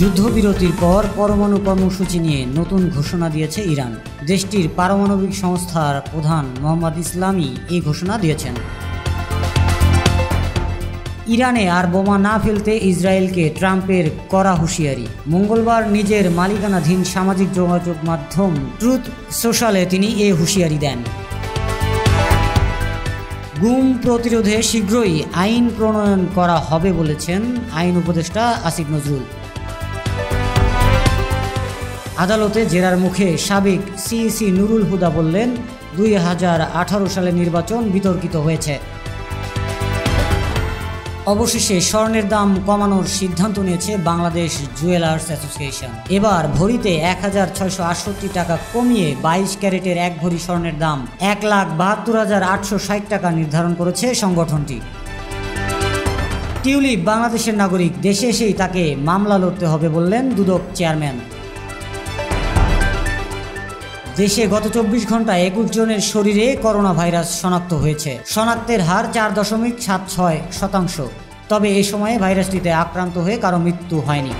যুদ্ধবিরতির পর পরমাণু কর্মসূচি নিয়ে নতুন ঘোষণা দিয়েছে ইরান। দেশটির পারমাণবিক সংস্থার প্রধান মোহাম্মদ ইসলামি এই ঘোষণা দিয়েছেন। ইরানে আর বোমা না ফেলতে ইসরায়েলকে ট্রাম্পের কড়া হুঁশিয়ারি। মঙ্গলবার নিজের মালিকানাধীন সামাজিক যোগাযোগ মাধ্যম ট্রুথ সোশ্যালে তিনি এই হুঁশিয়ারি দেন। গুম প্রতিরোধে শীঘ্রই আইন প্রণয়ন করা হবে বলেছেন আইন উপদেষ্টা আসিফ নজরুল। আদালতে জেরার মুখে সাবেক সিইসি নুরুল হুদা বললেন, 2018 সালে নির্বাচন বিতর্কিত হয়েছে। অবশেষে স্বর্ণের দাম কমানোর সিদ্ধান্ত নিয়েছে বাংলাদেশ জুয়েলার্স অ্যাসোসিয়েশন। এবার ভরিতে 1668 টাকা কমিয়ে 22 ক্যারেটের এক ভরি স্বর্ণের দাম 1,72,860 টাকা নির্ধারণ করেছে সংগঠনটি। টিউলিপ বাংলাদেশের নাগরিক, দেশে এসেই তাকে মামলা লড়তে হবে বললেন দুদক চেয়ারম্যান। দেশে গত 24 ঘন্টায় 21 জনের শরীরে করোনা ভাইরাস শনাক্ত হয়েছে। শনাক্তের হার 4.76%। তবে এই সময়ে ভাইরাসটিতে আক্রান্ত হয়ে কারো মৃত্যু হয়নি।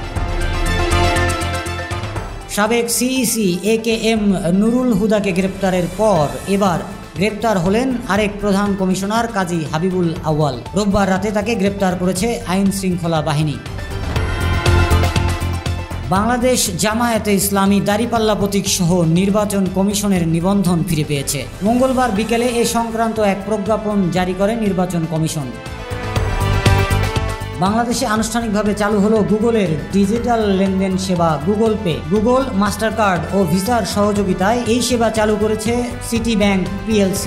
সাবেক সিইসি AKM নুরুল হুদাকে গ্রেপ্তারের পর এবার গ্রেপ্তার হলেন আরেক প্রধান কমিশনার কাজী হাবিবুল আউয়াল। রোববার রাতে তাকে গ্রেপ্তার করেছে আইন শৃঙ্খলা বাহিনী। বাংলাদেশ জামায়াতে ইসলামী দাঁড়িপাল্লা প্রতীক সহ নির্বাচন কমিশনের নিবন্ধন ফিরে পেয়েছে। মঙ্গলবার বিকেলে এ সংক্রান্ত এক প্রজ্ঞাপন জারি করে নির্বাচন কমিশন। বাংলাদেশে আনুষ্ঠানিকভাবে চালু হলো গুগলের ডিজিটাল লেনদেন সেবা গুগল পে। গুগল, মাস্টারকার্ড ও ভিসার সহযোগিতায় এই সেবা চালু করেছে সিটি ব্যাংক PLC।